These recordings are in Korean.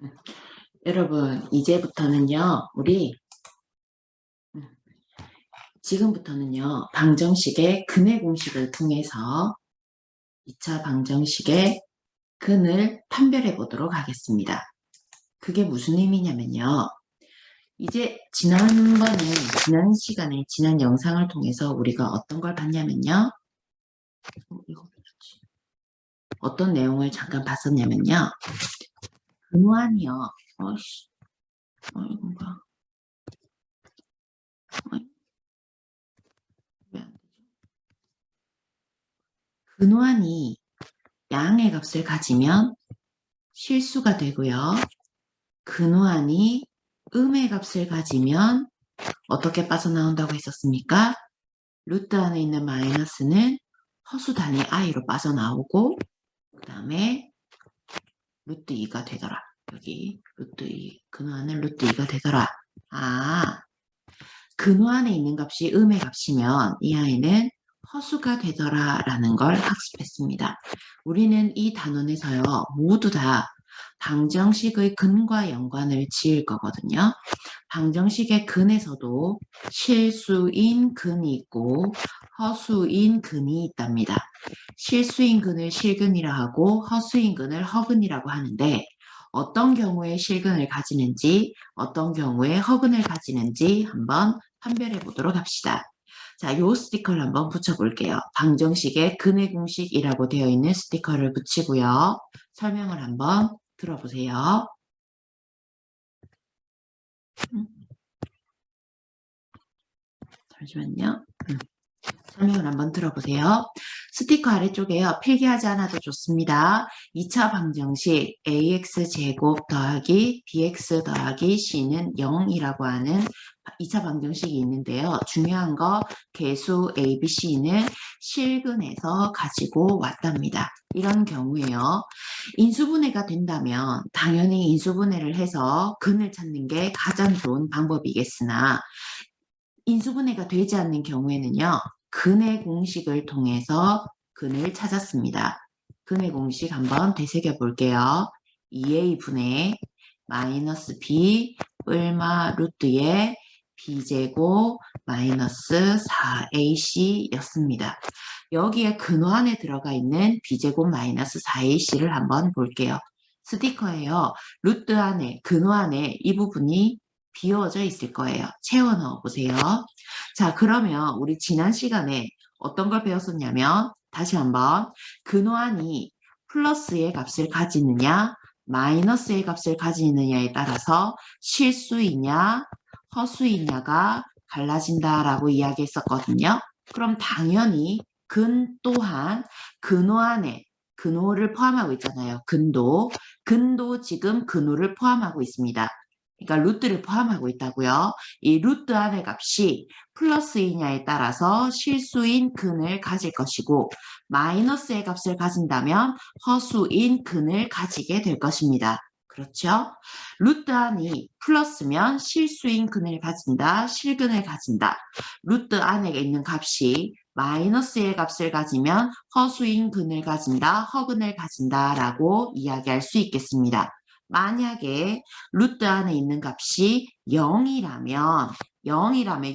음, 여러분, 이제부터는요, 우리, 음, 지금부터는요, 방정식의 근의 공식을 통해서 2차 방정식의 근을 판별해 보도록 하겠습니다. 그게 무슨 의미냐면요, 이제 지난 시간에, 지난 영상을 통해서 우리가 어떤 걸 봤냐면요, 이거 뭐지? 어떤 내용을 잠깐 봤었냐면요, 근환이요, 어이씨, 이건가? 왜 안 되지? 근환이 양의 값을 가지면 실수가 되고요. 근호한이 음의 값을 가지면 어떻게 빠져나온다고 했었습니까? 루트 안에 있는 마이너스는 허수 단위 i로 빠져나오고 그 다음에 루트 2가 되더라. 여기 루트 2, 근호한은 루트 2가 되더라. 근호 안에 있는 값이 음의 값이면 이 아이는 허수가 되더라 라는 걸 학습했습니다. 우리는 이 단원에서요 모두 다 방정식의 근과 연관을 지을 거거든요. 방정식의 근에서도 실수인 근이 있고 허수인 근이 있답니다. 실수인 근을 실근이라 하고 허수인 근을 허근이라고 하는데 어떤 경우에 실근을 가지는지 어떤 경우에 허근을 가지는지 한번 판별해 보도록 합시다. 자, 요 스티커를 한번 붙여볼게요. 방정식의 근의 공식이라고 되어 있는 스티커를 붙이고요. 설명을 한번 들어보세요. 잠시만요. 설명을 한번 들어보세요. 스티커 아래쪽에요. 필기하지 않아도 좋습니다. 2차 방정식 ax제곱 더하기 bx 더하기 c는 0이라고 하는 2차 방정식이 있는데요. 중요한 거 개수 a, b, c는 실근에서 가지고 왔답니다. 이런 경우에요. 인수분해가 된다면 당연히 인수분해를 해서 근을 찾는 게 가장 좋은 방법이겠으나 인수분해가 되지 않는 경우에는요. 근의 공식을 통해서 근을 찾았습니다. 근의 공식 한번 되새겨 볼게요. 2a분의 마이너스 b 뿔마 루트의 b제곱 마이너스 4ac 였습니다. 여기에 근호 안에 들어가 있는 b제곱 마이너스 4ac를 한번 볼게요. 스티커에요. 루트 안에, 근호 안에 이 부분이 비워져 있을 거예요. 채워 넣어 보세요. 자, 그러면 우리 지난 시간에 어떤 걸 배웠었냐면 다시 한번 근호안이 플러스의 값을 가지느냐 마이너스의 값을 가지느냐에 따라서 실수이냐 허수이냐가 달라진다라고 이야기했었거든요. 그럼 당연히 근 또한 근호안에 근호를 포함하고 있잖아요. 근도 지금 근호를 포함하고 있습니다. 그러니까 루트를 포함하고 있다고요. 이 루트 안의 값이 플러스이냐에 따라서 실수인 근을 가질 것이고 마이너스의 값을 가진다면 허수인 근을 가지게 될 것입니다. 그렇죠? 루트 안이 플러스면 실수인 근을 가진다, 실근을 가진다. 루트 안에 있는 값이 마이너스의 값을 가지면 허수인 근을 가진다, 허근을 가진다라고 이야기할 수 있겠습니다. 만약에 루트 안에 있는 값이 0이라면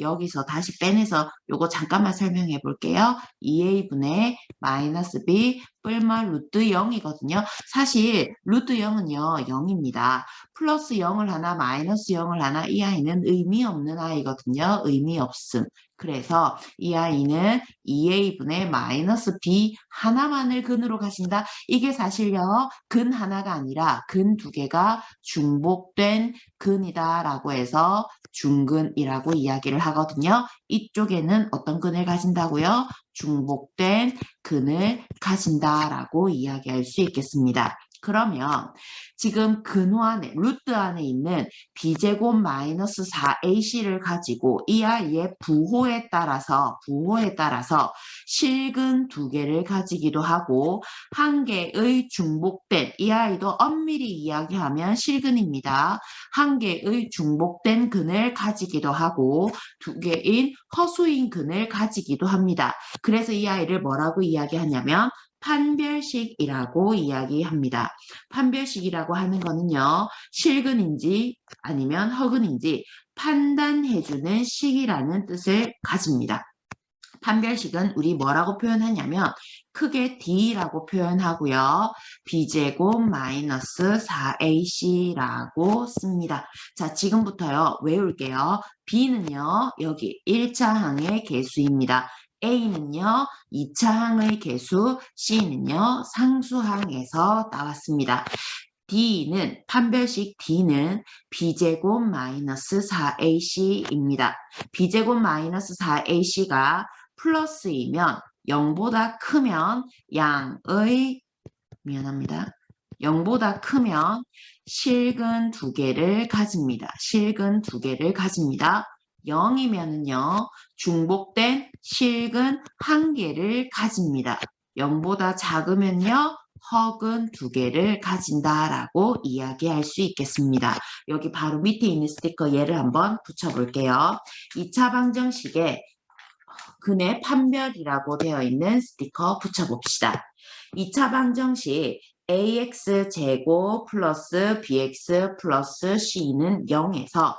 여기서 다시 빼내서 요거 잠깐만 설명해 볼게요. 2a분의 마이너스 b 뿔마 루트 0이거든요. 사실 루트 0은요 0입니다. 플러스 0을 하나 마이너스 0을 하나 이 아이는 의미 없는 아이거든요. 의미 없음. 그래서 이 아이는 2a분의 마이너스 b 하나만을 근으로 가신다. 이게 사실요 근 하나가 아니라 근 두 개가 중복된 근이다라고 해서 중근이라고 이야기를 하거든요. 이쪽에는 어떤 근을 가진다고요? 중복된 근을 가진다라고 이야기할 수 있겠습니다. 그러면 지금 근호 안에 루트 안에 있는 b제곱 마이너스 4ac를 가지고 이 아이의 부호에 따라서 실근 두 개를 가지기도 하고 한 개의 중복된 이 아이도 엄밀히 이야기하면 실근입니다. 한 개의 중복된 근을 가지기도 하고 두 개인 허수인 근을 가지기도 합니다. 그래서 이 아이를 뭐라고 이야기하냐면 판별식이라고 이야기합니다. 판별식이라고 하는 거는요, 실근인지 아니면 허근인지 판단해주는 식이라는 뜻을 가집니다. 판별식은 우리 뭐라고 표현하냐면 크게 D라고 표현하고요. B제곱 마이너스 4AC라고 씁니다. 자, 지금부터요. 외울게요. B는요. 여기 1차 항의 개수입니다. A는요. 2차 항의 개수, C는요. 상수항에서 나왔습니다. D는 판별식 D는 B제곱 마이너스 4AC입니다. B제곱 마이너스 4AC가 플러스이면 0보다 크면 양의 미안합니다. 0보다 크면 실근 2개를 가집니다. 실근 2개를 가집니다. 0이면은요. 중복된 실근 1개를 가집니다. 0보다 작으면요. 허근 2개를 가진다라고 이야기할 수 있겠습니다. 여기 바로 밑에 있는 스티커 얘를 한번 붙여볼게요. 2차 방정식에 근의 판별이라고 되어 있는 스티커 붙여봅시다. 2차 방정식 ax제곱 플러스 bx 플러스 c는 0에서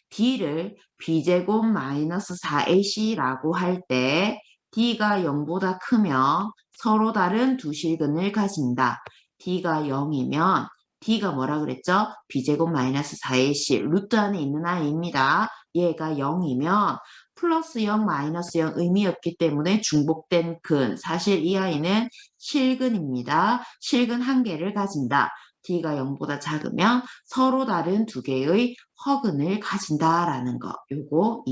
d를 b제곱 마이너스 4ac라고 할 때 d가 0보다 크면 서로 다른 두 실근을 가진다. d가 0이면 d가 뭐라 그랬죠? b제곱 마이너스 4ac 루트 안에 있는 아이입니다. 얘가 0이면 플러스 0, 마이너스 0 의미 없기 때문에 중복된 근. 사실 이 아이는 실근입니다. 실근 1개를 가진다. D가 0보다 작으면 서로 다른 2개의 허근을 가진다라는 거. 요거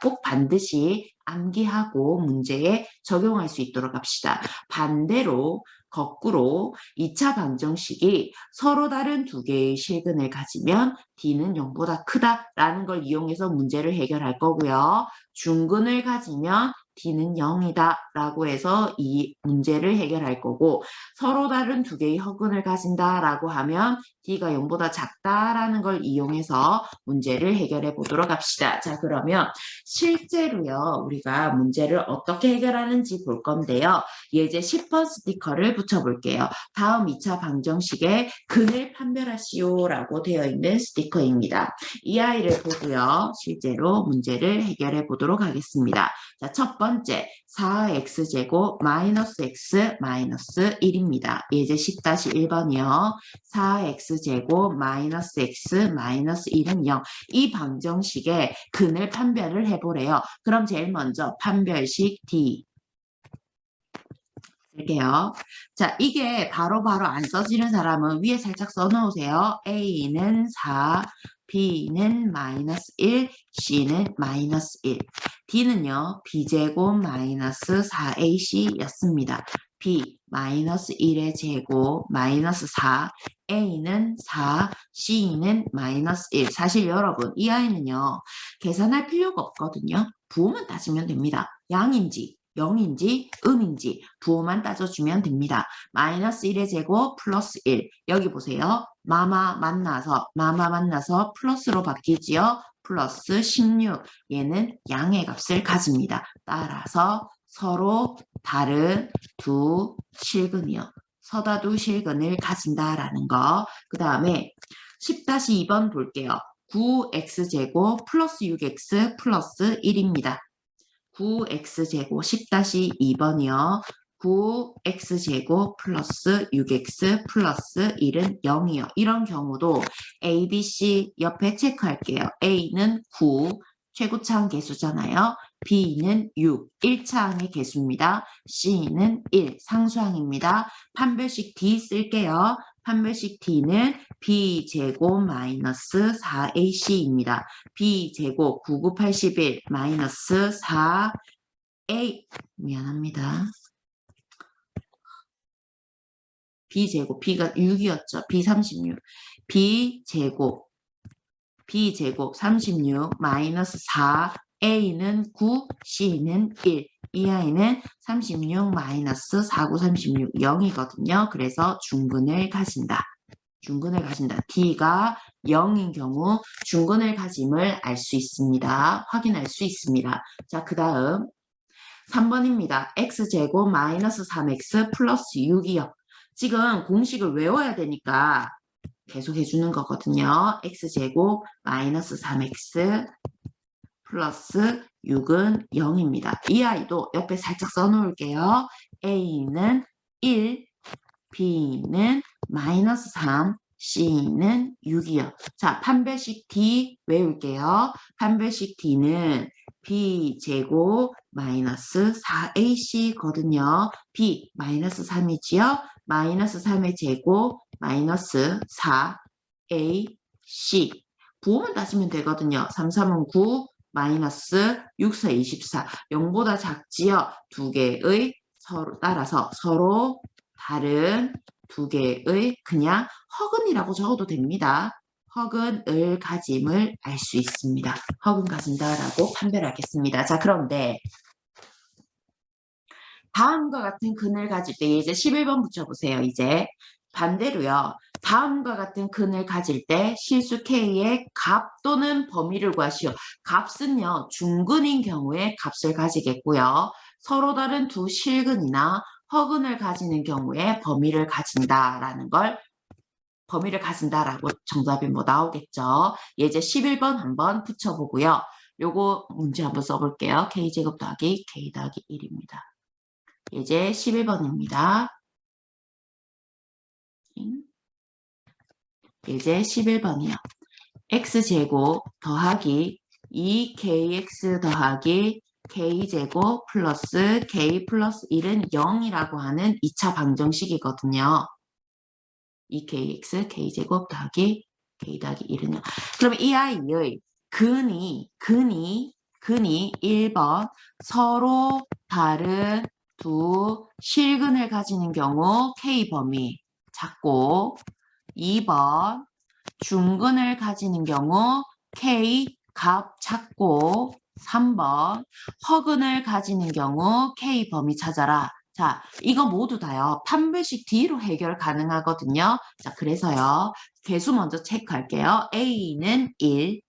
꼭 반드시 암기하고 문제에 적용할 수 있도록 합시다. 반대로 거꾸로 2차 방정식이 서로 다른 2개의 실근을 가지면 D는 0보다 크다라는 걸 이용해서 문제를 해결할 거고요. 중근을 가지면 D는 0이다 라고 해서 이 문제를 해결할 거고 서로 다른 2개의 허근을 가진다 라고 하면 D가 0보다 작다라는 걸 이용해서 문제를 해결해 보도록 합시다. 자, 그러면 실제로요 우리가 문제를 어떻게 해결하는지 볼 건데요. 예제 10번 스티커를 붙여볼게요. 다음 2차 방정식에 근을 판별하시오 라고 되어 있는 스티커입니다. 이 아이를 보고요. 실제로 문제를 해결해 보도록 하겠습니다. 자, 첫 번째 4x제곱 마이너스 x 마이너스 1입니다. 예제 10-1번이요. 4x제곱 마이너스 x 마이너스 1은 0. 이 방정식에 근을 판별을 해보래요. 그럼 제일 먼저 판별식 D 쓸게요. 자, 이게 바로바로 안 써지는 사람은 위에 살짝 써놓으세요. A는 4, B는 마이너스 1, C는 마이너스 1. D는요, B제곱 마이너스 4AC였습니다. B 마이너스 1의 제곱 마이너스 4, A는 4, C는 마이너스 1. 사실 여러분, 이 아이는요, 계산할 필요가 없거든요. 부호만 따지면 됩니다. 양인지, 0인지 음인지 부호만 따져주면 됩니다. 마이너스 1의 제곱 플러스 1. 여기 보세요. 마마 만나서 플러스로 바뀌지요. 플러스 16. 얘는 양의 값을 가집니다. 따라서 서로 다른 두 실근이요. 서다두 실근을 가진다라는 거. 그 다음에 10-2번 볼게요. 9x제곱 플러스 6x 플러스 1입니다. 9x제곱 10-2번이요. 9x제곱 플러스 6x 플러스 1은 0이요. 이런 경우도 A, B, C 옆에 체크할게요. A는 9, 최고차항 개수잖아요. B는 6, 1차항의 개수입니다. C는 1, 상수항입니다. 판별식 D 쓸게요. 판별식 D는 B제곱 마이너스 4AC입니다. B제곱 9, 9, 81 마이너스 4A 미안합니다. B제곱 B가 6이었죠. B 36 B제곱 36 마이너스 4 A는 9 C는 1 이 아이는 36 마이너스 4, 9, 36 0이거든요. 그래서 중근을 가진다. 중근을 가진다. D가 0인 경우 중근을 가짐을 알 수 있습니다. 확인할 수 있습니다. 자, 그 다음 3번입니다. x제곱 마이너스 3x 플러스 6이요. 지금 공식을 외워야 되니까 계속 해주는 거거든요. x제곱 마이너스 3x 플러스 6은 0입니다. 이 아이도 옆에 살짝 써놓을게요. a는 1, b는 마이너스 3, c는 6이요. 자, 판별식 d 외울게요. 판별식 d는 b제곱 마이너스 4ac거든요. b 마이너스 3이지요. 마이너스 3의 제곱 마이너스 4ac 부호만 따지면 되거든요. 3, 3은 9 마이너스 6, 4, 24 0보다 작지요. 두 개의 서로 따라서 서로 다른 두 개의 그냥 허근이라고 적어도 됩니다. 허근을 가짐을 알 수 있습니다. 허근 가진다라고 판별하겠습니다. 자, 그런데 다음과 같은 근을 가질 때 이제 11번 붙여보세요. 이제 반대로요. 다음과 같은 근을 가질 때 실수 K의 값 또는 범위를 구하시오. 값은요. 중근인 경우에 값을 가지겠고요. 서로 다른 두 실근이나 허근을 가지는 경우에 범위를 가진다라는 걸 범위를 가진다라고 정답이 뭐 나오겠죠. 예제 11번 한번 붙여보고요. 요거 문제 한번 써볼게요. K제곱 더하기 K 더하기 1입니다. 예제 11번입니다. 예제 11번이요. x제곱 더하기 2kx 더하기 k제곱 플러스 k 플러스 1은 0이라고 하는 2차 방정식이거든요. 2kx k제곱 더하기 k 더하기 1은 0. 그럼 이 아이의 근이 1번 서로 다른 두 실근을 가지는 경우 k 범위 작고 2번 중근을 가지는 경우 K 값 찾고 3번 허근을 가지는 경우 K 범위 찾아라. 자, 이거 모두 다요. 판별식 D로 해결 가능하거든요. 자, 그래서요. 개수 먼저 체크할게요. A는 1,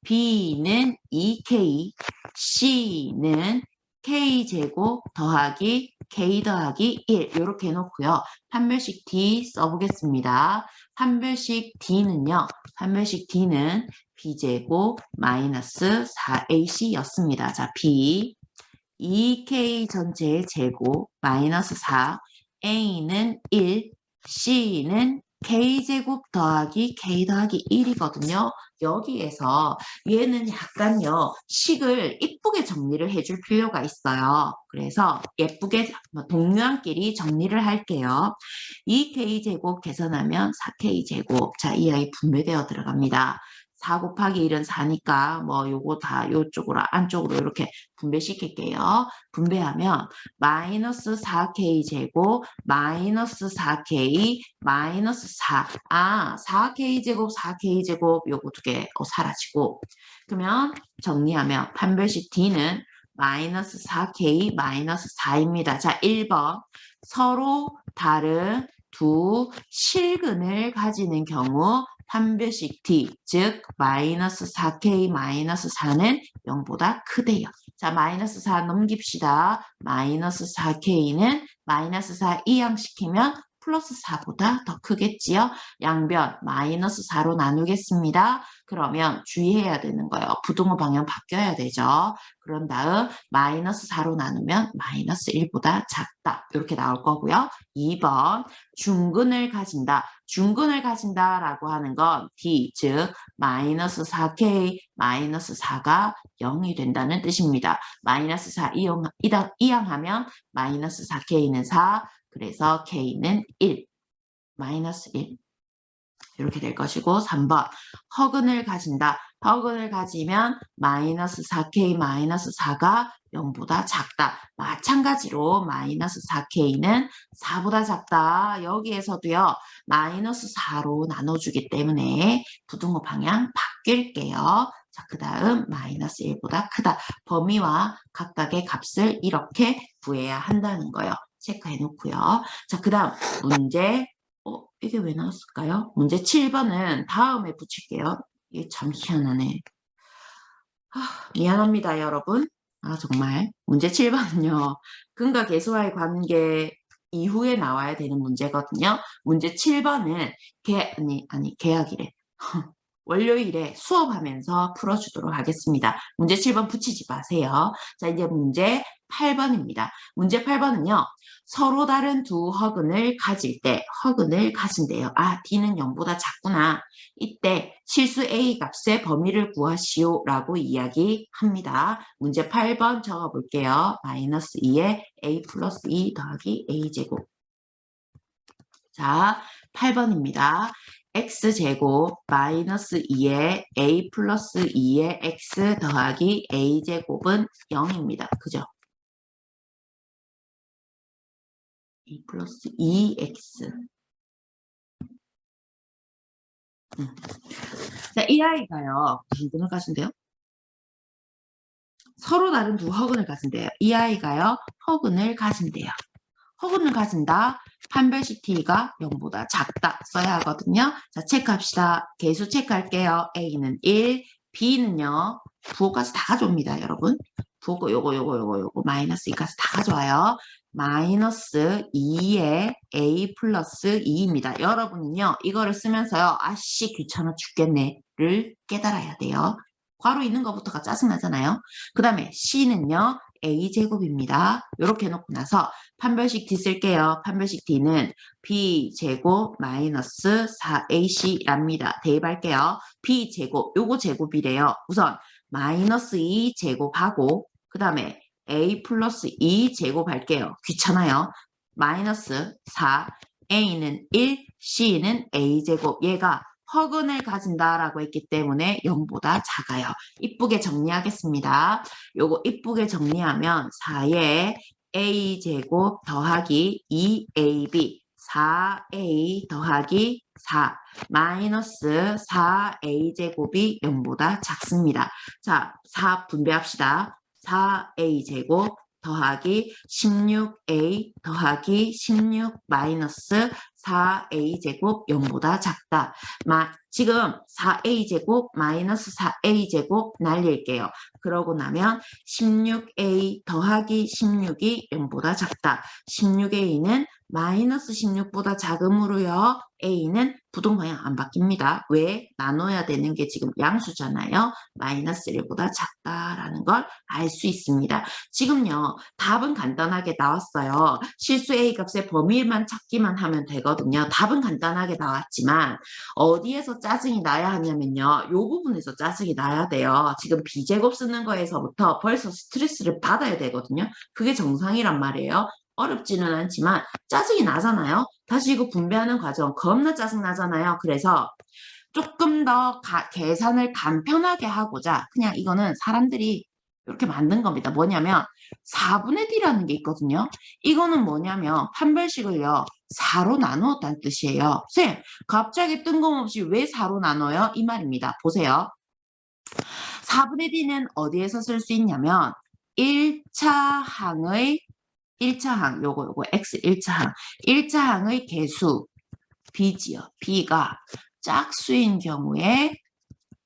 B는 2K, C는 K제곱 더하기 K 더하기 1 이렇게 해놓고요. 판별식 D 써보겠습니다. 판별식 D는요. 판별식 D는 B제곱 마이너스 4AC였습니다. 자, B 2K 전체의 제곱 마이너스 4 A는 1 C는 K제곱 더하기 K 더하기 1이거든요. 여기에서 얘는 약간요. 식을 이쁘게 정리를 해줄 필요가 있어요. 그래서 예쁘게 동료한끼리 정리를 할게요. 2K제곱 계산하면 4K제곱. 자, 이 아이 분배되어 들어갑니다. 4 곱하기 1은 4니까 뭐 요거 다 요쪽으로 안쪽으로 이렇게 분배시킬게요. 분배하면 마이너스 4K 제곱 마이너스 4K 마이너스 4. 4K 제곱 4K 제곱 요거 두 개 사라지고 그러면 정리하면 판별식 D는 마이너스 4K 마이너스 4입니다. 자, 1번 서로 다른 두 실근을 가지는 경우 판별식 D, 즉 마이너스 4K 마이너스 4는 0보다 크대요. 자, 마이너스 4 넘깁시다. 마이너스 4K는 마이너스 4 이항시키면 플러스 4보다 더 크겠지요. 양변 마이너스 4로 나누겠습니다. 그러면 주의해야 되는 거예요. 부등호 방향 바뀌어야 되죠. 그런 다음 마이너스 4로 나누면 마이너스 1보다 작다. 이렇게 나올 거고요. 2번 중근을 가진다. 중근을 가진다라고 하는 건 D, 즉 마이너스 4K 마이너스 4가 0이 된다는 뜻입니다. 마이너스 4 이항하면 마이너스 4K는 4, 그래서 K는 1, 마이너스 1. 이렇게 될 것이고 3번 허근을 가진다. 허근을 가지면 마이너스 4K 마이너스 4가 0보다 작다. 마찬가지로 마이너스 4K는 4보다 작다. 여기에서도요. 마이너스 4로 나눠주기 때문에 부등호 방향 바뀔게요. 자, 그 다음 마이너스 1보다 크다. 범위와 각각의 값을 이렇게 구해야 한다는 거예요. 체크해 놓고요. 자, 그 다음 문제 이게 왜 나왔을까요? 문제 7번은 다음에 붙일게요. 이게 참 희한하네. 미안합니다, 여러분. 정말. 문제 7번은요. 근과 계수와의 관계 이후에 나와야 되는 문제거든요. 문제 7번은 계약이래. 월요일에 수업하면서 풀어주도록 하겠습니다. 문제 7번 붙이지 마세요. 자, 이제 문제 8번입니다. 문제 8번은요. 서로 다른 두 허근을 가질 때 허근을 가진대요. D는 0보다 작구나. 이때 실수 A 값의 범위를 구하시오 라고 이야기합니다. 문제 8번 적어볼게요. 마이너스 2에 A 플러스 2 더하기 A제곱. 자, 8번입니다. x제곱 마이너스 2에 a 플러스 2의 x 더하기 a제곱은 0입니다. 그죠? a 플러스 2x. 자, 이 아이가요. 무슨 가진대요? 서로 다른 두 허근을 가진대요. 이 아이가요. 허근을 가진대요. 허근을 가진다. 판별식 t가 0보다 작다 써야 하거든요. 자, 체크합시다. 계수 체크할게요. a는 1, b는요. 부호까지 다 가져옵니다, 여러분. 부호 요거 마이너스 2까지 다 가져와요. 마이너스 2에 a 플러스 2입니다. 여러분은요. 이거를 쓰면서요. 아씨 귀찮아 죽겠네를 깨달아야 돼요. 괄호 있는 것부터가 짜증나잖아요. 그 다음에 c는요. a제곱입니다. 이렇게 해놓고 나서 판별식 d 쓸게요. 판별식 d는 b제곱 마이너스 4ac랍니다. 대입할게요. b제곱, 요거 제곱이래요. 우선 마이너스 2제곱하고 그 다음에 a 플러스 2제곱할게요. 귀찮아요. 마이너스 4, a는 1, c는 a제곱. 얘가 허근을 가진다라고 했기 때문에 0보다 작아요. 이쁘게 정리하겠습니다. 요거 이쁘게 정리하면 4에 a제곱 더하기 2ab 4a 더하기 4 마이너스 4a제곱이 0보다 작습니다. 자, 4 분배합시다. 4a제곱 더하기 16a 더하기 16 마이너스 4a제곱 0보다 작다. 지금 4a제곱 마이너스 4a제곱 날릴게요. 그러고 나면 16a 더하기 16이 0보다 작다. 16a는 마이너스 16보다 작음으로요. a는 부동방향 안 바뀝니다. 왜? 나눠야 되는 게 지금 양수잖아요. 마이너스 1보다 작다라는 걸 알 수 있습니다. 지금요. 답은 간단하게 나왔어요. 실수 a 값의 범위만 찾기만 하면 되거든요. 답은 간단하게 나왔지만 어디에서 짜증이 나야 하냐면요. 이 부분에서 짜증이 나야 돼요. 지금 b제곱 쓰는 거에서부터 벌써 스트레스를 받아야 되거든요. 그게 정상이란 말이에요. 어렵지는 않지만 짜증이 나잖아요. 다시 이거 분배하는 과정 겁나 짜증 나잖아요. 그래서 조금 더 계산을 간편하게 하고자 그냥 이거는 사람들이 이렇게 만든 겁니다. 뭐냐면 4분의 D라는 게 있거든요. 이거는 뭐냐면 판별식을요. 4로 나누었다는 뜻이에요. 쌤, 갑자기 뜬금없이 왜 4로 나눠요? 이 말입니다. 보세요. 4분의 D는 어디에서 쓸 수 있냐면 1차 항의 1차 항, 요거 X 1차 항. 1차 항의 개수 B지요. B가 짝수인 경우에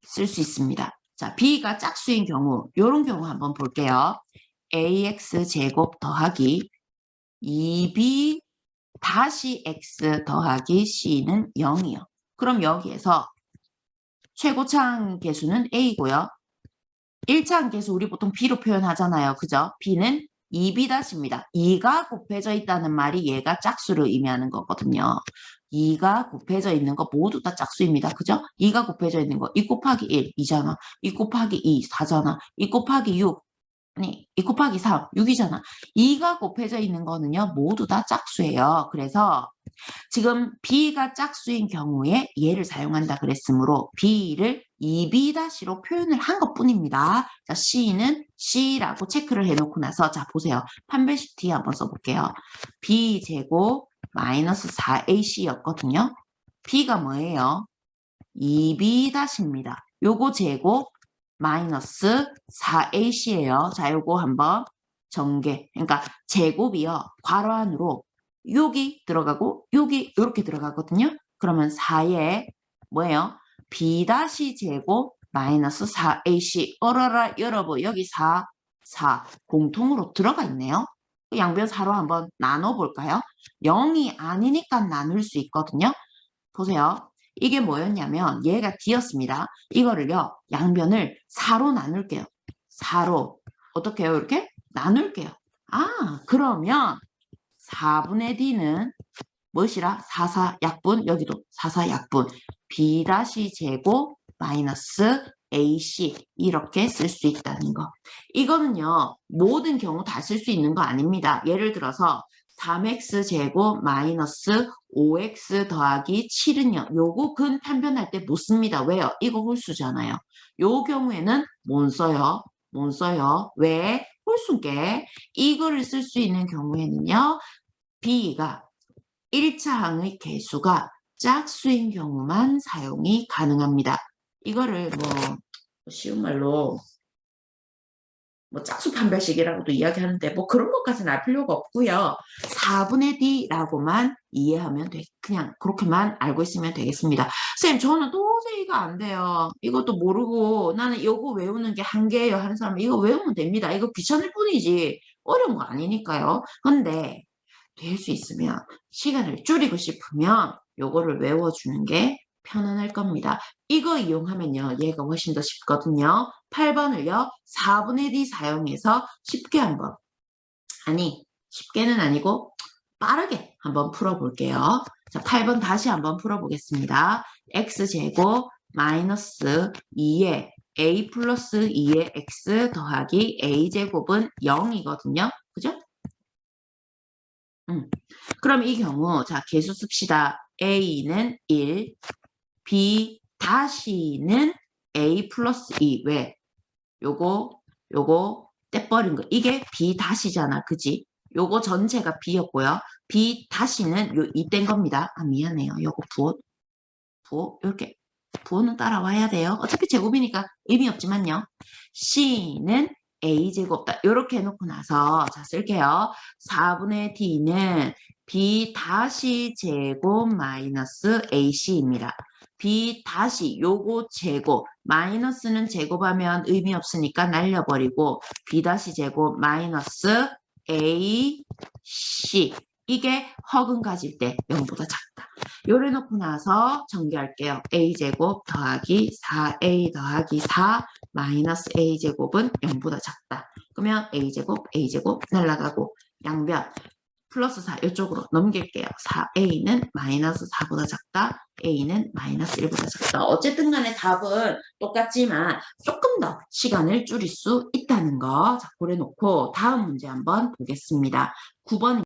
쓸 수 있습니다. 자, B가 짝수인 경우, 요런 경우 한번 볼게요. AX 제곱 더하기 2B 다시 X 더하기 C는 0이요. 그럼 여기에서 최고차항 개수는 A고요. 1차항 개수 우리 보통 B로 표현하잖아요. 그죠? B는 2B-입니다. 2가 곱해져 있다는 말이 얘가 짝수를 의미하는 거거든요. 2가 곱해져 있는 거 모두 다 짝수입니다. 그죠? 2가 곱해져 있는 거 2 곱하기 1, 2잖아. 2 곱하기 2, 4잖아. 2 곱하기 6, 2 곱하기 3, 6이잖아. 2가 곱해져 있는 거는요. 모두 다 짝수예요. 그래서 지금 B가 짝수인 경우에 얘를 사용한다 그랬으므로 B를 2B-로 표현을 한 것뿐입니다. 자, C는 C라고 체크를 해놓고 나서 자 보세요. 판별식 D 한번 써볼게요. B제곱 마이너스 4AC였거든요. B가 뭐예요? 2B-입니다. 요거 제곱 마이너스 4AC예요. 자, 요거 한번 전개. 그러니까 제곱이요. 괄호 안으로 여기 들어가고 여기 이렇게 들어가거든요. 그러면 4에 뭐예요? B-제곱 마이너스 4AC. 어라라 여러분 여기 4 4 공통으로 들어가 있네요. 양변 4로 한번 나눠볼까요? 0이 아니니까 나눌 수 있거든요. 보세요. 이게 뭐였냐면 얘가 D였습니다. 이거를요. 양변을 4로 나눌게요. 4로. 어떻게 해요? 이렇게 나눌게요. 아, 그러면 4분의 D는 무엇이라? 4, 약분. 여기도 4, 약분. B 제곱 마이너스 AC 이렇게 쓸 수 있다는 거. 이거는요. 모든 경우 다 쓸 수 있는 거 아닙니다. 예를 들어서 3x 제곱 마이너스 5x 더하기 7은요. 요거 근 판별할 때 못 씁니다. 왜요? 이거 홀수잖아요. 요 경우에는 못 써요. 못 써요. 왜? 홀수게. 이거를 쓸 수 있는 경우에는요. B가 1차항의 개수가 짝수인 경우만 사용이 가능합니다. 이거를 뭐 쉬운 말로 뭐 짝수 판별식이라고도 이야기하는데 뭐 그런 것까지는 알 필요가 없고요. 4분의 D라고만 이해하면 그냥 그렇게만 알고 있으면 되겠습니다. 쌤 저는 도저히 이거 안 돼요. 이것도 모르고 나는 이거 외우는 게 한계예요 하는 사람은 이거 외우면 됩니다. 이거 귀찮을 뿐이지 어려운 거 아니니까요. 근데 될 수 있으면 시간을 줄이고 싶으면 요거를 외워주는 게 편안할 겁니다. 이거 이용하면요. 얘가 훨씬 더 쉽거든요. 8번을요. 4분의 D 사용해서 쉽게 한번 아니 쉽게는 아니고 빠르게 한번 풀어볼게요. 자, 8번 다시 한번 풀어보겠습니다. x제곱 마이너스 2의 a 플러스 2의 x 더하기 a제곱은 0이거든요. 그죠? 그럼 이 경우 자 개수 씁시다. a는 1, b 다시는 a 플러스 2. 왜? 요거 떼버린 거. 이게 b 다시잖아. 그지? 요거 전체가 b였고요. b 다시는 요 이 뗀 겁니다. 아 미안해요. 요거 부호 이렇게 부호는 따라와야 돼요. 어차피 제곱이니까 의미 없지만요. c는 a제곱다. 이렇게 해놓고 나서 자 쓸게요. 4분의 d는 b 다시 제곱 마이너스 ac입니다. b 다시 요거 제곱 마이너스는 제곱하면 의미 없으니까 날려버리고 b 다시 제곱 마이너스 ac 이게 허근 가질 때 0보다 작다. 요래 놓고 나서 전개할게요. a제곱 더하기 4a 더하기 4 마이너스 a제곱은 0보다 작다. 그러면 a제곱 날라가고 양변 플러스 4 이쪽으로 넘길게요. 4a는 마이너스 4보다 작다. a는 마이너스 1보다 작다. 어쨌든 간에 답은 똑같지만 조금 더 시간을 줄일 수 있다는 거. 자, 고려놓고 다음 문제 한번 보겠습니다. 9번